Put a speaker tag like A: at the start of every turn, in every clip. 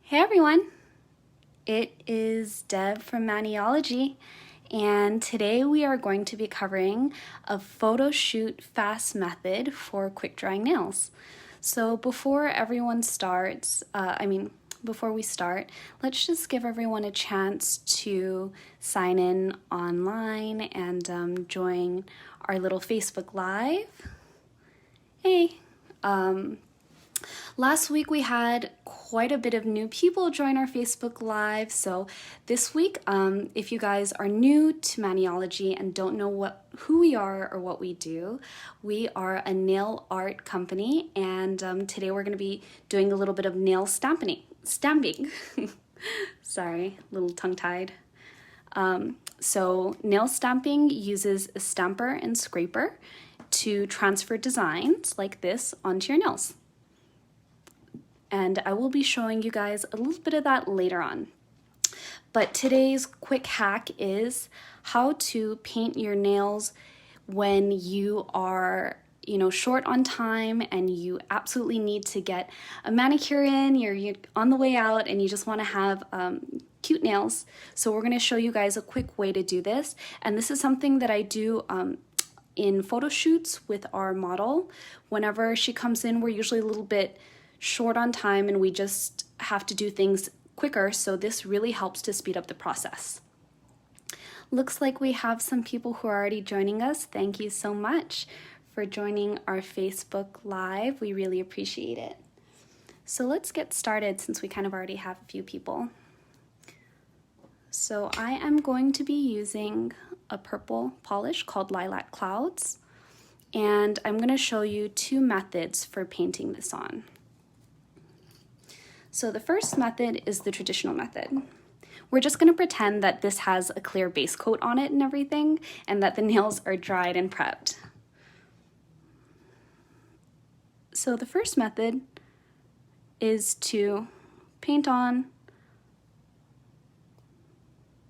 A: Hey everyone, it is Deb from Maniology, and today we are going to be covering a photo shoot fast method for quick drying nails. So before everyone starts, before we start, let's just give everyone a chance to sign in online and join our little Facebook Live. Hey. Last week we had quite a bit of new people join our Facebook Live, so this week, if you guys are new to Maniology and don't know who we are or what we do, we are a nail art company, and today we're going to be doing a little bit of nail stamping. Sorry, a little tongue-tied. So nail stamping uses a stamper and scraper to transfer designs like this onto your nails. And I will be showing you guys a little bit of that later on. But today's quick hack is how to paint your nails when you are, short on time and you absolutely need to get a manicure in, you're on the way out and you just want to have cute nails. So we're going to show you guys a quick way to do this. And this is something that I do in photo shoots with our model. Whenever she comes in, we're usually a little bit short on time and we just have to do things quicker, so this really helps to speed up the process. Looks like we have some people who are already joining us. Thank you so much for joining our Facebook Live. We really appreciate it. So let's get started since we kind of already have a few people. So I am going to be using a purple polish called Lilac Clouds, and I'm going to show you two methods for painting this on. So the first method is the traditional method. We're just going to pretend that this has a clear base coat on it and everything, and that the nails are dried and prepped. So the first method is to paint on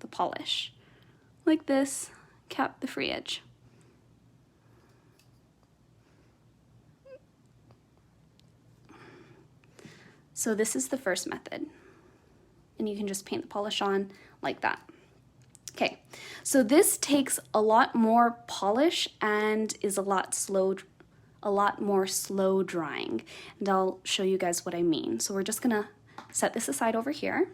A: the polish like this, cap the free edge. So this is the first method, and you can just paint the polish on like that. Okay, so this takes a lot more polish and is a lot more slow drying, and I'll show you guys what I mean. So we're just gonna set this aside over here.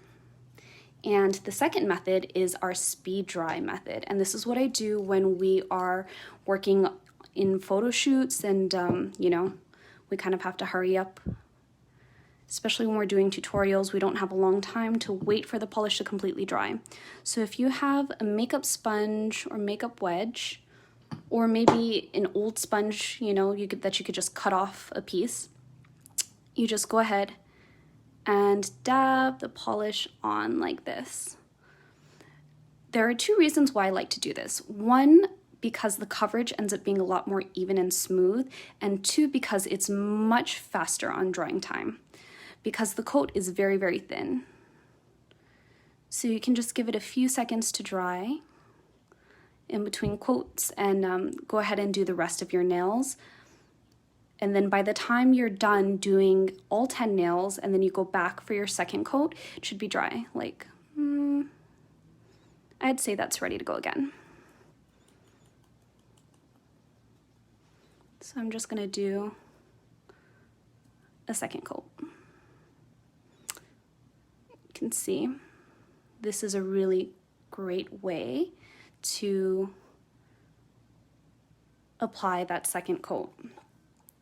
A: And the second method is our speed dry method, and this is what I do when we are working in photo shoots and we kind of have to hurry up. Especially when we're doing tutorials, we don't have a long time to wait for the polish to completely dry. So if you have a makeup sponge or makeup wedge, or maybe an old sponge, that you could just cut off a piece, you just go ahead and dab the polish on like this. There are two reasons why I like to do this. One, because the coverage ends up being a lot more even and smooth, and two, because it's much faster on drying time, because the coat is very, very thin. So you can just give it a few seconds to dry in between coats and go ahead and do the rest of your nails. And then by the time you're done doing all 10 nails and then you go back for your second coat, it should be dry. Like, I'd say that's ready to go again. So I'm just gonna do a second coat. Can see this is a really great way to apply that second coat.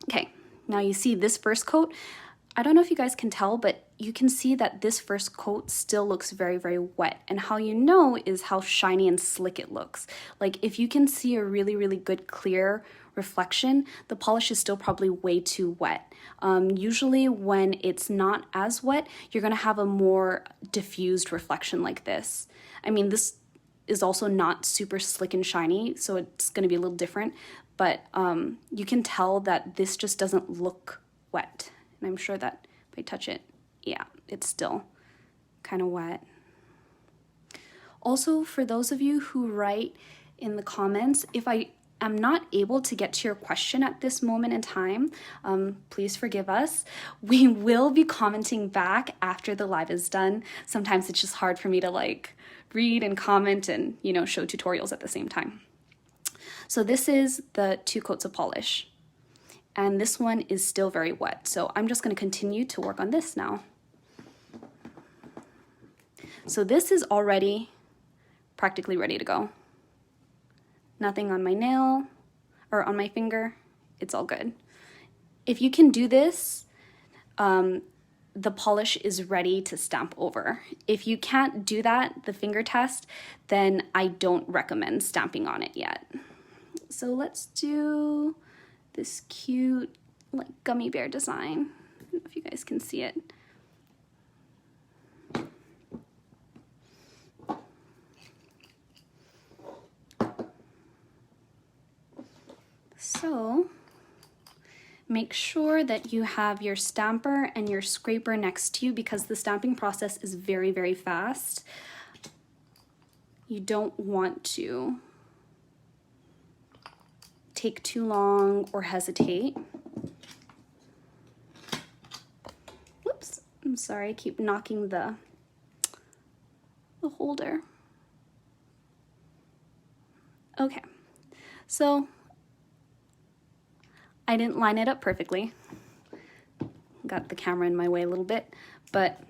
A: Okay, now you see this first coat. I don't know if you guys can tell, but you can see that this first coat still looks very, very wet. And how you know is how shiny and slick it looks. Like if you can see a really, really good clear reflection, the polish is still probably way too wet. Usually when it's not as wet, you're gonna have a more diffused reflection like this. I mean, this is also not super slick and shiny, so it's gonna be a little different, but you can tell that this just doesn't look wet. And I'm sure that if I touch it, yeah, it's still kind of wet. Also, for those of you who write in the comments, if I am not able to get to your question at this moment in time, please forgive us. We will be commenting back after the live is done. Sometimes it's just hard for me to like read and comment and, you know, show tutorials at the same time. So this is the 2 coats of polish, and this one is still very wet. So I'm just going to continue to work on this now. So this is already practically ready to go. Nothing on my nail or on my finger. It's all good. If you can do this, the polish is ready to stamp over. If you can't do that, the finger test, then I don't recommend stamping on it yet. So let's do this cute like gummy bear design. I don't know if you guys can see it. So make sure that you have your stamper and your scraper next to you because the stamping process is very, very fast. You don't want to take too long or hesitate. Whoops, I'm sorry, I keep knocking the holder. Okay, so I didn't line it up perfectly. Got the camera in my way a little bit, but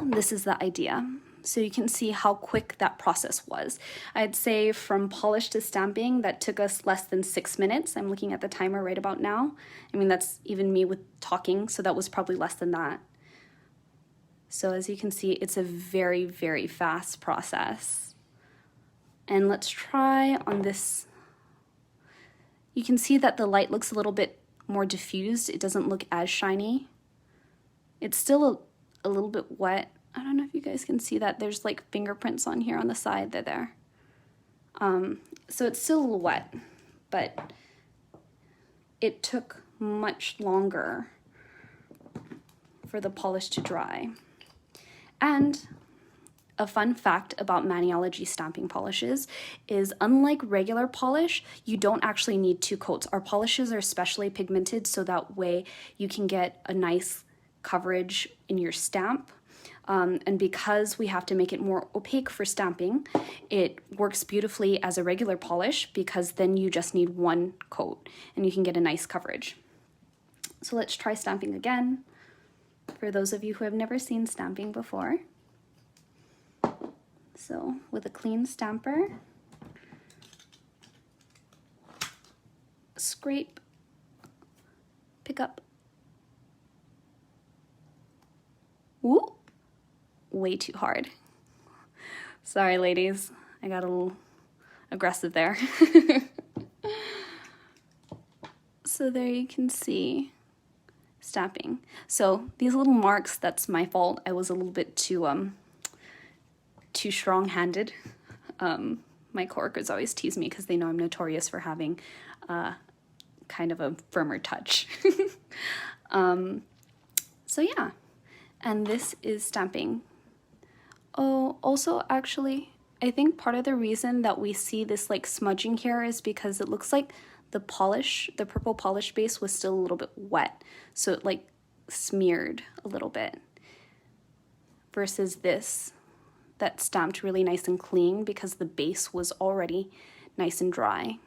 A: this is the idea. So you can see how quick that process was. I'd say from polish to stamping, that took us less than 6 minutes. I'm looking at the timer right about now. I mean, that's even me with talking, so that was probably less than that. So as you can see, it's a very, very fast process. And let's try on this. You can see that the light looks a little bit more diffused. It doesn't look as shiny. It's still a little bit wet. I don't know if you guys can see that. There's like fingerprints on here on the side. They're there. So it's still a little wet, but it took much longer for the polish to dry. And a fun fact about Maniology stamping polishes is unlike regular polish, you don't actually need 2 coats. Our polishes are specially pigmented so that way you can get a nice coverage in your stamp. And because we have to make it more opaque for stamping, it works beautifully as a regular polish because then you just need 1 coat and you can get a nice coverage. So let's try stamping again. For those of you who have never seen stamping before. So with a clean stamper, scrape, pick up. Woo! Way too hard. Sorry, ladies. I got a little aggressive there. So there you can see stamping. So these little marks, that's my fault. I was a little bit too strong-handed. My coworkers always tease me because they know I'm notorious for having kind of a firmer touch. So yeah, and this is stamping. Oh, also actually, I think part of the reason that we see this like smudging here is because it looks like the polish, the purple polish base was still a little bit wet. So it like smeared a little bit versus this that stamped really nice and clean because the base was already nice and dry.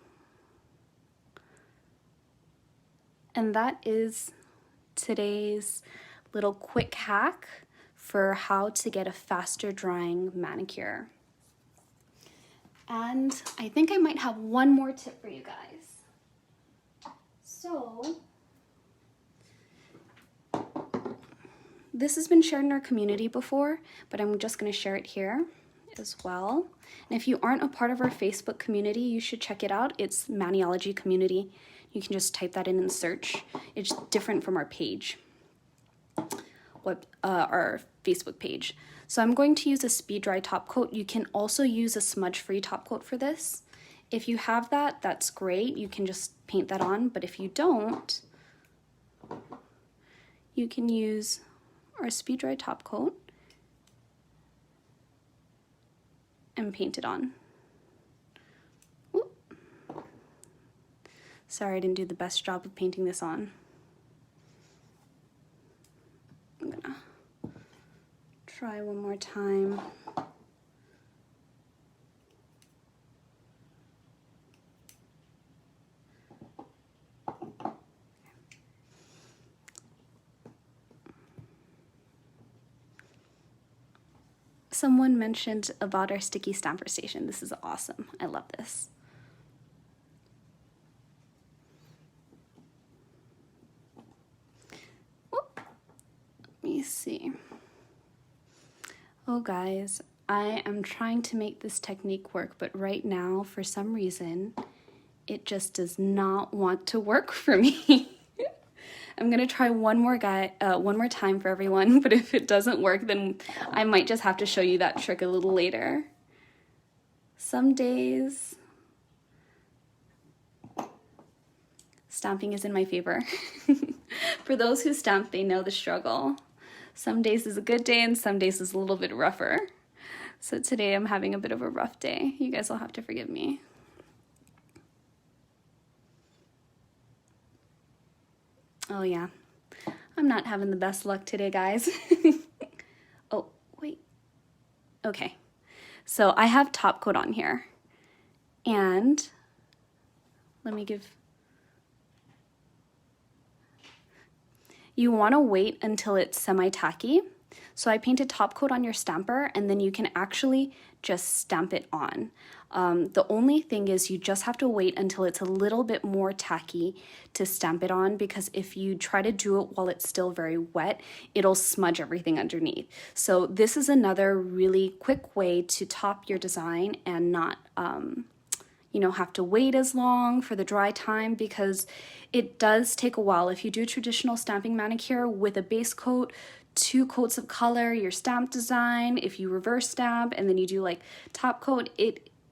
A: And that is today's little quick hack for how to get a faster drying manicure. And I think I might have one more tip for you guys. So this has been shared in our community before, but I'm just going to share it here as well. And if you aren't a part of our Facebook community, you should check it out. It's Maniology Community. You can just type that in and search. It's different from our page, our Facebook page. So I'm going to use a speed dry top coat. You can also use a smudge free top coat for this. If you have that, that's great. You can just paint that on, but if you don't, you can use our speed dry top coat and paint it on. Whoop. Sorry, I didn't do the best job of painting this on. I'm gonna try one more time. Someone mentioned about our sticky stamper station. This is awesome. I love this. Whoop. Let me see. Oh guys, I am trying to make this technique work, but right now, for some reason, it just does not want to work for me. I'm gonna try one more time for everyone, but if it doesn't work, then I might just have to show you that trick a little later. Some days, stamping is in my favor. For those who stamp, they know the struggle. Some days is a good day and some days is a little bit rougher. So today I'm having a bit of a rough day. You guys will have to forgive me. Oh yeah, I'm not having the best luck today, guys. Oh, wait. Okay, so I have top coat on here. And let me give... You want to wait until it's semi-tacky. So I painted top coat on your stamper, and then you can actually just stamp it on. The only thing is you just have to wait until it's a little bit more tacky to stamp it on, because if you try to do it while it's still very wet, it'll smudge everything underneath. So this is another really quick way to top your design and not you know, have to wait as long for the dry time, because it does take a while. If you do traditional stamping manicure with a base coat, 2 coats of color, your stamp design, if you reverse stamp and then you do like top coat,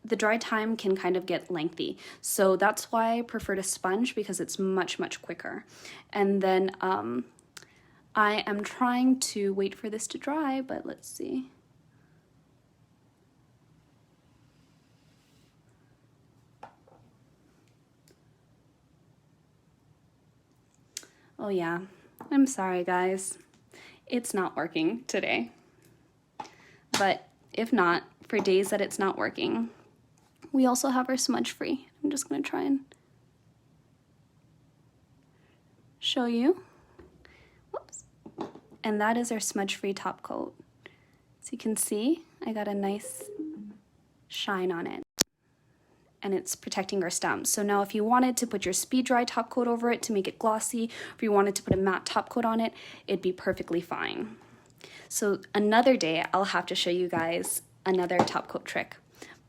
A: the dry time can kind of get lengthy. So that's why I prefer to sponge, because it's much quicker. And then I am trying to wait for this to dry, but let's see. Oh yeah, I'm sorry guys. It's not working today. But if not, for days that it's not working, we also have our smudge free. I'm just gonna try and show you. Whoops. And that is our smudge free top coat. So you can see, I got a nice shine on it. And it's protecting our stamps. So now if you wanted to put your speed dry top coat over it to make it glossy, or you wanted to put a matte top coat on it, it'd be perfectly fine. So another day I'll have to show you guys another top coat trick.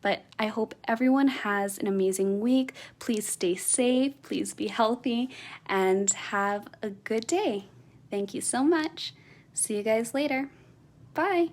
A: But I hope everyone has an amazing week. Please stay safe, please be healthy, and have a good day. Thank you so much. See you guys later. Bye.